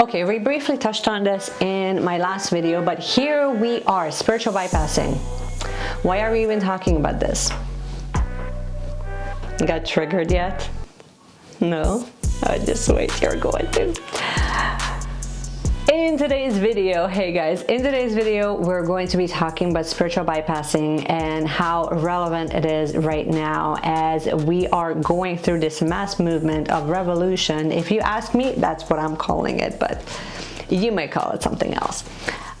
Okay, we briefly touched on this in my last video, but here we are, spiritual bypassing. Why are we even talking about this? Got triggered yet? No? Just wait, you're going to. In today's video, hey guys, in today's video, we're going to be talking about spiritual bypassing and how relevant it is right now as we are going through this mass movement of revolution. If you ask me, that's what I'm calling it, but you might call it something else.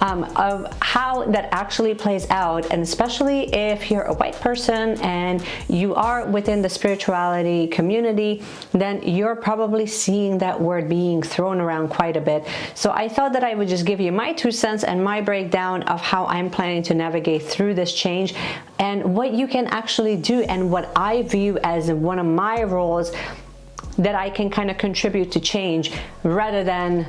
Of how that actually plays out, and especially if you're a white person and you are within the spirituality community, then you're probably seeing that word being thrown around quite a bit. So I thought that I would just give you my 2 cents and my breakdown of how I'm planning to navigate through this change and what you can actually do and what I view as one of my roles that I can kind of contribute to change rather than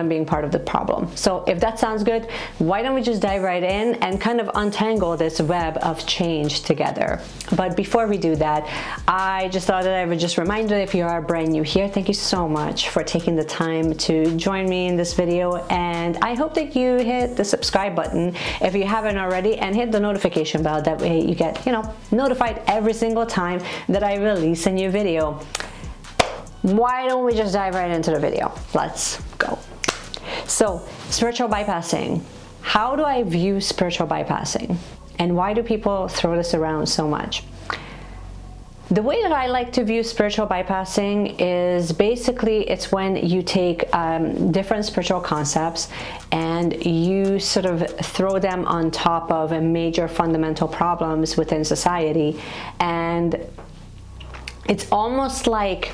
being part of the problem. So if that sounds good, why don't we just dive right in and kind of untangle this web of change together. But before we do that, I just thought that I would just remind you, if you are brand new here, thank you so much for taking the time to join me in this video. And I hope that you hit the subscribe button if you haven't already, and hit the notification bell. That way you get, notified every single time that I release a new video. Why don't we just dive right into the video? Let's go. So, spiritual bypassing. How do I view spiritual bypassing? And why do people throw this around so much? The way that I like to view spiritual bypassing is basically it's when you take different spiritual concepts and you sort of throw them on top of major fundamental problems within society, and it's almost like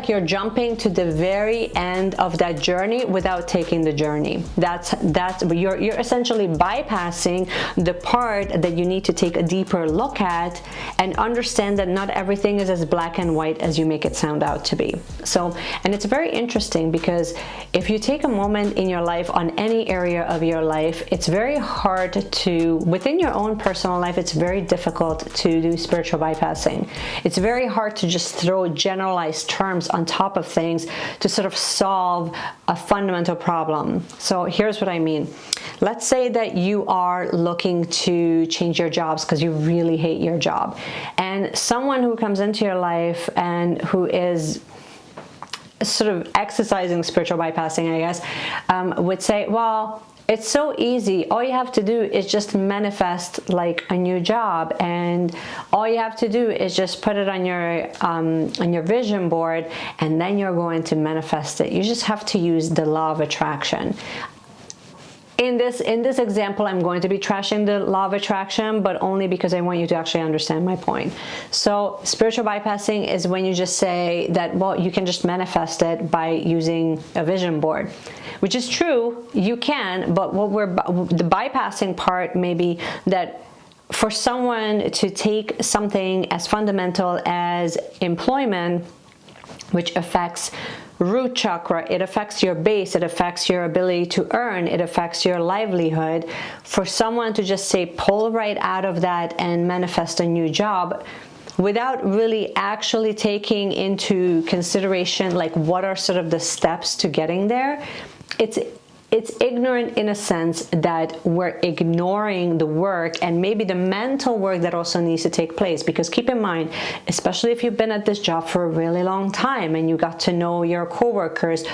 you're jumping to the very end of that journey without taking the journey. You're essentially bypassing the part that you need to take a deeper look at and understand that not everything is as black and white as you make it sound out to be. And it's very interesting because if you take a moment in your life on any area of your life, it's very hard to, within your own personal life, it's very difficult to do spiritual bypassing. It's very hard to just throw general terms on top of things to sort of solve a fundamental problem. So here's what I mean. Let's say that you are looking to change your jobs because you really hate your job, and someone who comes into your life and who is sort of exercising spiritual bypassing, I guess, would say, well, it's so easy. All you have to do is just manifest like a new job, and all you have to do is just put it on your vision board, and then you're going to manifest it. You just have to use the law of attraction. In this example, I'm going to be trashing the law of attraction, but only because I want you to actually understand my point. So spiritual bypassing is when you just say that, well, you can just manifest it by using a vision board, which is true, you can, but the bypassing part may be that for someone to take something as fundamental as employment, which affects root chakra, it affects your base, it affects your ability to earn, it affects your livelihood. For someone to just say pull right out of that and manifest a new job without really actually taking into consideration like what are sort of the steps to getting there, it's ignorant in a sense that we're ignoring the work and maybe the mental work that also needs to take place. Because keep in mind, especially if you've been at this job for a really long time and you got to know your coworkers,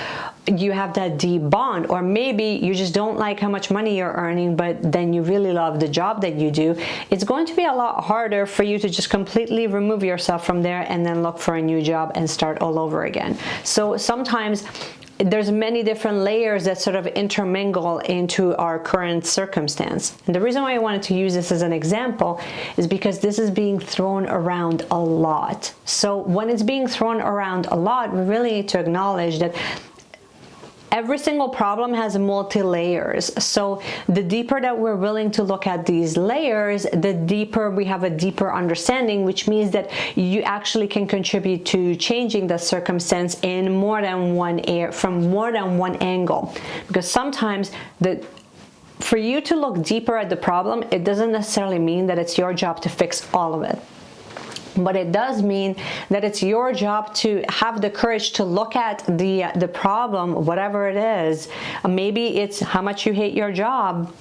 you have that deep bond. Or maybe you just don't like how much money you're earning, but then you really love the job that you do. It's going to be a lot harder for you to just completely remove yourself from there and then look for a new job and start all over again. So sometimes there's many different layers that sort of intermingle into our current circumstance. And the reason why I wanted to use this as an example is because this is being thrown around a lot. So when it's being thrown around a lot, we really need to acknowledge that every single problem has multi-layers. So the deeper that we're willing to look at these layers, the deeper we have a deeper understanding, which means that you actually can contribute to changing the circumstance in more than from more than one angle. Because sometimes for you to look deeper at the problem, it doesn't necessarily mean that it's your job to fix all of it. But it does mean that it's your job to have the courage to look at the problem, whatever it is. Maybe it's how much you hate your job.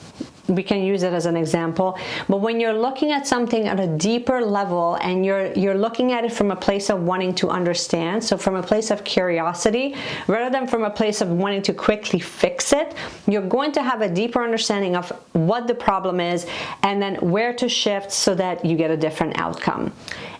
We can use it as an example. But when you're looking at something at a deeper level and you're looking at it from a place of wanting to understand, so from a place of curiosity, rather than from a place of wanting to quickly fix it, you're going to have a deeper understanding of what the problem is and then where to shift so that you get a different outcome.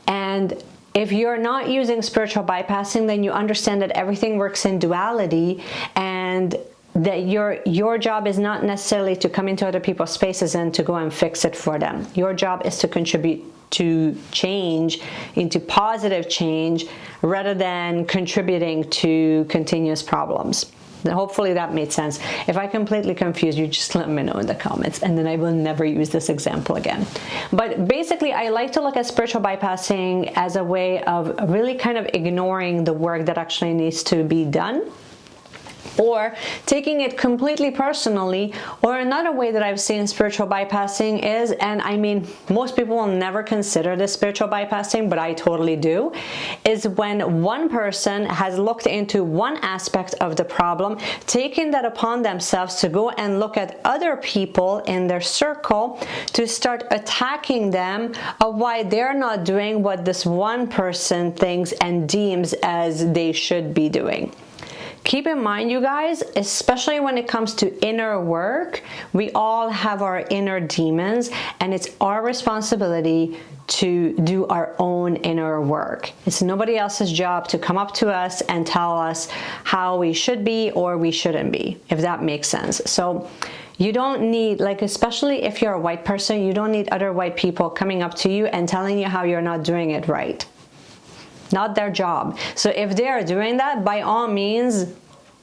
And if you're not using spiritual bypassing, then you understand that everything works in duality, and that your job is not necessarily to come into other people's spaces and to go and fix it for them. Your job is to contribute to change, into positive change, rather than contributing to continuous problems. Hopefully that made sense. If I completely confused you, just let me know in the comments, and then I will never use this example again. But basically, I like to look at spiritual bypassing as a way of really kind of ignoring the work that actually needs to be done, or taking it completely personally. Or another way that I've seen spiritual bypassing is, and I mean, most people will never consider this spiritual bypassing, but I totally do, is when one person has looked into one aspect of the problem, taken that upon themselves to go and look at other people in their circle to start attacking them of why they're not doing what this one person thinks and deems as they should be doing. Keep in mind, you guys, especially when it comes to inner work, we all have our inner demons, and it's our responsibility to do our own inner work. It's nobody else's job to come up to us and tell us how we should be or we shouldn't be, if that makes sense. So you don't need, like, especially if you're a white person, you don't need other white people coming up to you and telling you how you're not doing it right. Not their job. So if they are doing that, by all means,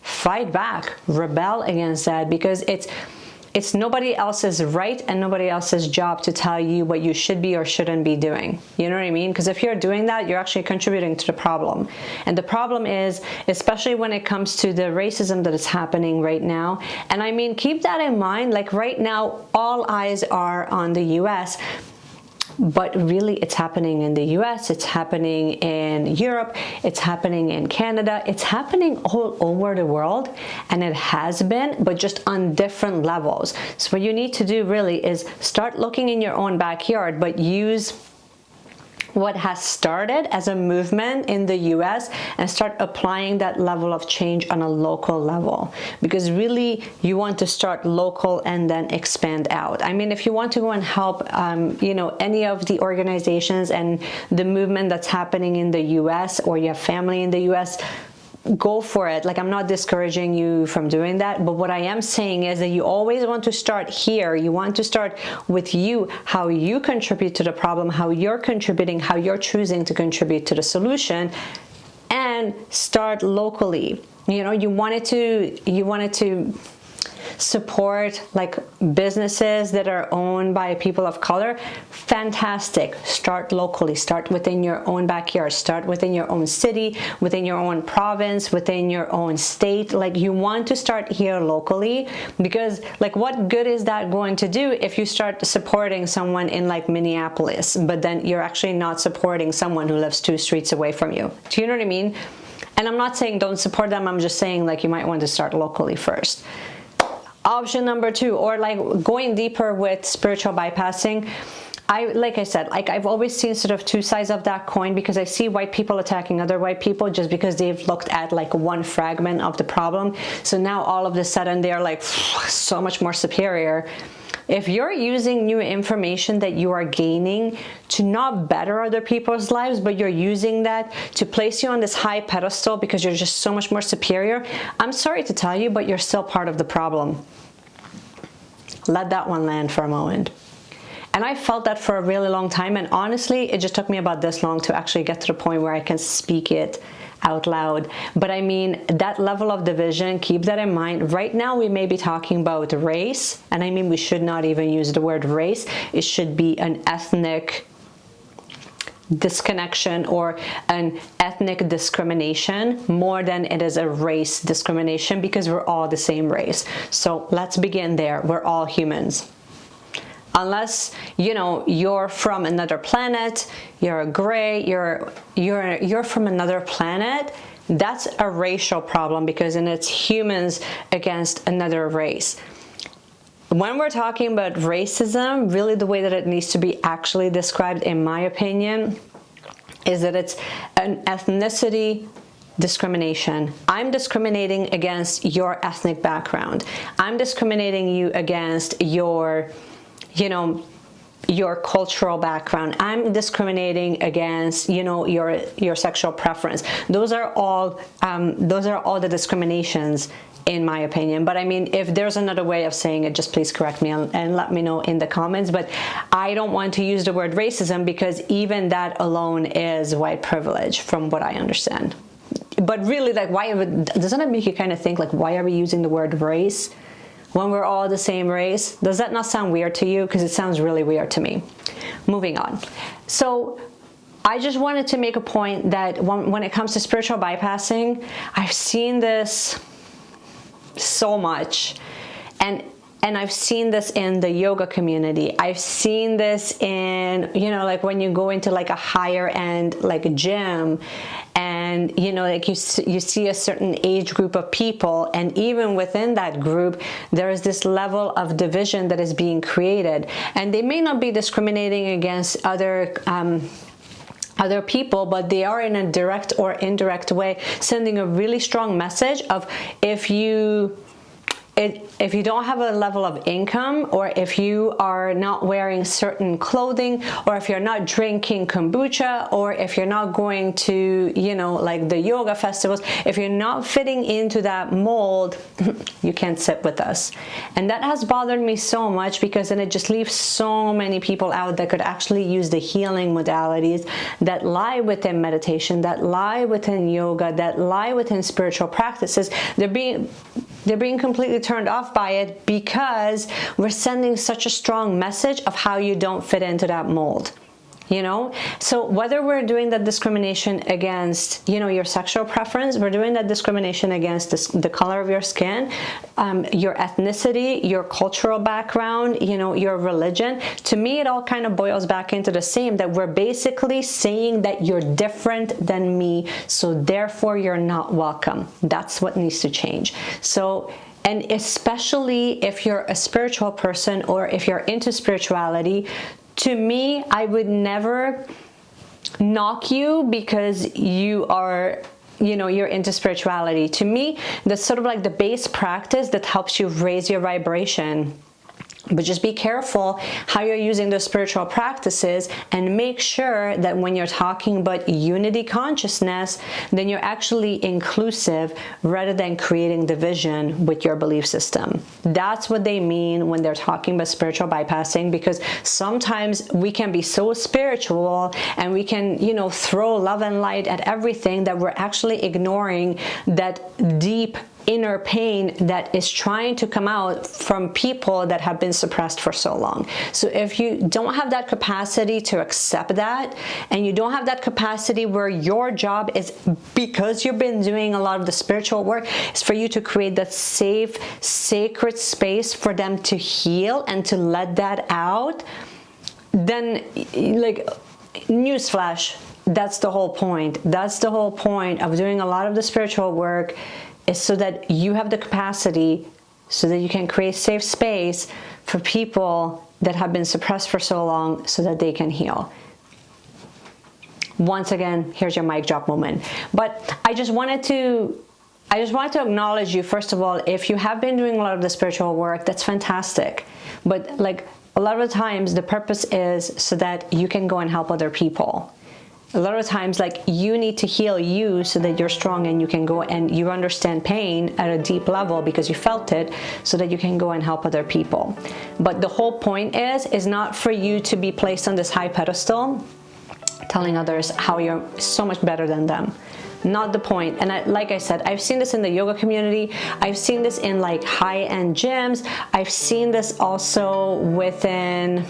fight back, rebel against that, because it's nobody else's right and nobody else's job to tell you what you should be or shouldn't be doing. You know what I mean? Because if you're doing that, you're actually contributing to the problem. And the problem is, especially when it comes to the racism that is happening right now, and I mean, keep that in mind, like right now, all eyes are on the US, but really it's happening in the US, it's happening in Europe, it's happening in Canada, it's happening all over the world, and it has been, but just on different levels. So what you need to do really is start looking in your own backyard, but use what has started as a movement in the US and start applying that level of change on a local level, because really you want to start local and then expand out. I mean, if you want to go and help you know, any of the organizations and the movement that's happening in the US, or you have family in the US, go for it. Like, I'm not discouraging you from doing that, but what I am saying is that you always want to start here. You want to start with you, how you contribute to the problem, how you're contributing, how you're choosing to contribute to the solution, and start locally. You know, you wanted to support like businesses that are owned by people of color. Fantastic. Start locally. Start within your own backyard. Start within your own city, within your own province, within your own state. Like, you want to start here locally, because like, what good is that going to do if you start supporting someone in like Minneapolis, but then you're actually not supporting someone who lives 2 streets away from you? Do you know what I mean? And I'm not saying don't support them. I'm just saying, like, you might want to start locally first. Option number 2, or like going deeper with spiritual bypassing, like I said, like, I've always seen sort of 2 sides of that coin, because I see white people attacking other white people just because they've looked at like one fragment of the problem. So now all of a sudden they're like so much more superior. If you're using new information that you are gaining to not better other people's lives, but you're using that to place you on this high pedestal because you're just so much more superior, I'm sorry to tell you, but you're still part of the problem. Let that one land for a moment. And I felt that for a really long time, and honestly, it just took me about this long to actually get to the point where I can speak it out loud. But I mean, that level of division, keep that in mind. Right now we may be talking about race, and I mean, we should not even use the word race. It should be an ethnic disconnection or an ethnic discrimination more than it is a race discrimination, because we're all the same race. So let's begin there. We're all humans. unless, you know, you're from another planet, you're a gray, you're from another planet, that's a racial problem, because then it's humans against another race. When we're talking about racism, really the way that it needs to be actually described, in my opinion, is that it's an ethnicity discrimination. I'm discriminating against your ethnic background. I'm discriminating you against your, you know, your cultural background. I'm discriminating against, you know, your sexual preference. Those are all the discriminations, in my opinion. But I mean, if there's another way of saying it, just please correct me and let me know in the comments. But I don't want to use the word racism, because even that alone is white privilege, from what I understand. But really, like, doesn't it make you kind of think, like, why are we using the word race when we're all the same race? Does that not sound weird to you? Because it sounds really weird to me. Moving on. So I just wanted to make a point that when it comes to spiritual bypassing, I've seen this so much, and I've seen this in the yoga community. I've seen this in, you know, like when you go into like a higher end, like a gym, and, you know, like you see a certain age group of people, and even within that group, there is this level of division that is being created. And they may not be discriminating against other people, but they are in a direct or indirect way sending a really strong message of, if you don't have a level of income, or if you are not wearing certain clothing, or if you're not drinking kombucha, or if you're not going to, you know, like the yoga festivals, if you're not fitting into that mold, you can't sit with us. And that has bothered me so much, because then it just leaves so many people out that could actually use the healing modalities that lie within meditation, that lie within yoga, that lie within spiritual practices. They're being completely turned off by it, because we're sending such a strong message of how you don't fit into that mold, you know? So whether we're doing that discrimination against, you know, your sexual preference, we're doing that discrimination against the color of your skin, your ethnicity, your cultural background, you know, your religion, to me, it all kind of boils back into the same, that we're basically saying that you're different than me, so therefore you're not welcome. That's what needs to change. So, and especially if you're a spiritual person, or if you're into spirituality, to me, I would never knock you because you are, you know, you're into spirituality. To me, that's sort of like the base practice that helps you raise your vibration. But just be careful how you're using those spiritual practices, and make sure that when you're talking about unity consciousness, then you're actually inclusive rather than creating division with your belief system. That's what they mean when they're talking about spiritual bypassing, because sometimes we can be so spiritual and we can, you know, throw love and light at everything, that we're actually ignoring that deep inner pain that is trying to come out from people that have been suppressed for so long. So if you don't have that capacity to accept that, and you don't have that capacity where your job is, because you've been doing a lot of the spiritual work, is for you to create that safe, sacred space for them to heal and to let that out, then, like, newsflash, that's the whole point. That's the whole point of doing a lot of the spiritual work, is so that you have the capacity, so that you can create safe space for people that have been suppressed for so long, so that they can heal. Once again, here's your mic drop moment. But I just wanted to acknowledge you, first of all. If you have been doing a lot of the spiritual work, that's fantastic. But like, a lot of the times the purpose is so that you can go and help other people. A lot of times, like, you need to heal you so that you're strong and you can go and you understand pain at a deep level because you felt it, so that you can go and help other people. But the whole point is not for you to be placed on this high pedestal telling others how you're so much better than them. Not the point. And like I said, I've seen this in the yoga community. I've seen this in like high-end gyms. I've seen this also within,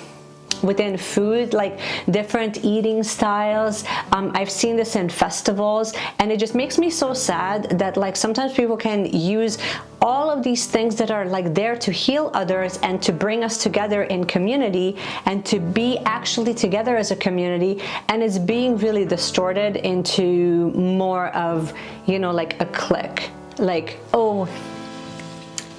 within food, like different eating styles. I've seen this in festivals, and it just makes me so sad that like sometimes people can use all of these things that are like there to heal others and to bring us together in community and to be actually together as a community, and it's being really distorted into more of, you know, like a clique, like, oh,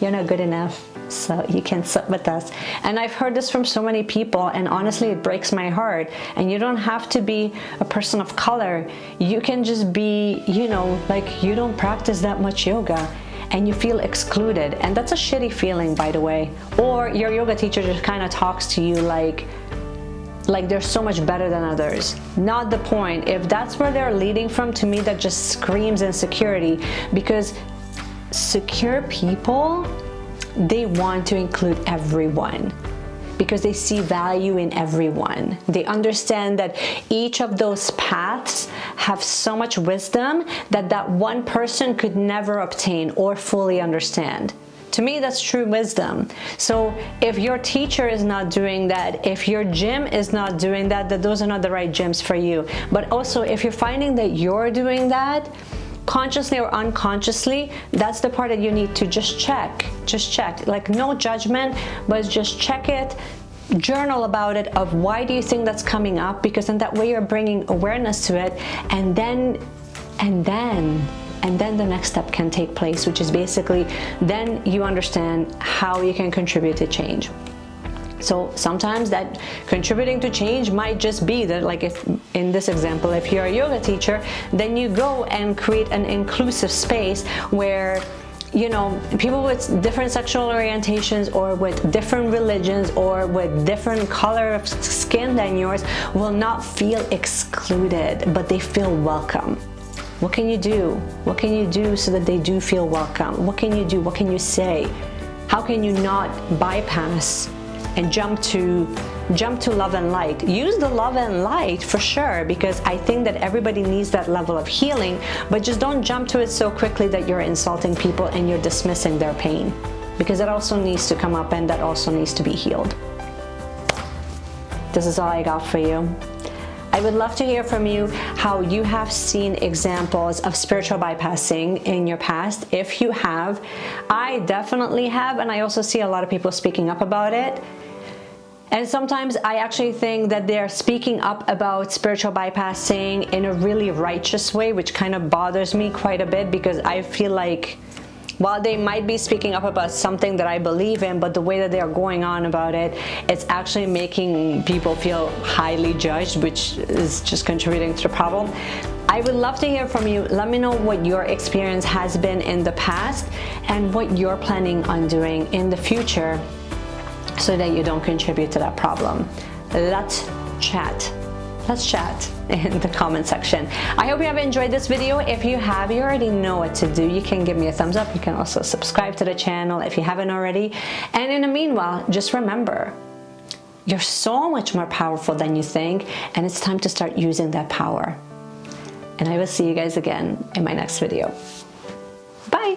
you're not good enough, so you can sit with us. And I've heard this from so many people, and honestly it breaks my heart. And you don't have to be a person of color. You can just be, you know, like you don't practice that much yoga and you feel excluded, and that's a shitty feeling, by the way. Or your yoga teacher just kind of talks to you like they're so much better than others. Not the point. If that's where they're leading from, to me that just screams insecurity, because secure people, they want to include everyone because they see value in everyone. They understand that each of those paths have so much wisdom that one person could never obtain or fully understand. To me, that's true wisdom. So if your teacher is not doing that, if your gym is not doing that, those are not the right gyms for you. But also, if you're finding that you're doing that, consciously or unconsciously, that's the part that you need to just check. Like no judgment, but just check it, journal about it, of why do you think that's coming up, because in that way you're bringing awareness to it, and then the next step can take place, which is basically then you understand how you can contribute to change. So sometimes that contributing to change might just be that, like if in this example, if you're a yoga teacher, then you go and create an inclusive space where, you know, people with different sexual orientations or with different religions or with different color of skin than yours will not feel excluded, but they feel welcome. What can you do? What can you do so that they do feel welcome? What can you do? What can you say? How can you not bypass and jump to love and light? Use the love and light for sure, because I think that everybody needs that level of healing, but just don't jump to it so quickly that you're insulting people and you're dismissing their pain, because that also needs to come up and that also needs to be healed. This is all I got for you. I would love to hear from you how you have seen examples of spiritual bypassing in your past. If you have, I definitely have, and I also see a lot of people speaking up about it. And sometimes I actually think that they're speaking up about spiritual bypassing in a really righteous way, which kind of bothers me quite a bit, because I feel like while they might be speaking up about something that I believe in, but the way that they are going on about it, it's actually making people feel highly judged, which is just contributing to the problem. I would love to hear from you. Let me know what your experience has been in the past and what you're planning on doing in the future so that you don't contribute to that problem. Let's chat. Let's chat in the comment section. I hope you have enjoyed this video. If you have, you already know what to do. You can give me a thumbs up. You can also subscribe to the channel if you haven't already. And in the meanwhile, just remember, you're so much more powerful than you think, and it's time to start using that power. And I will see you guys again in my next video. Bye.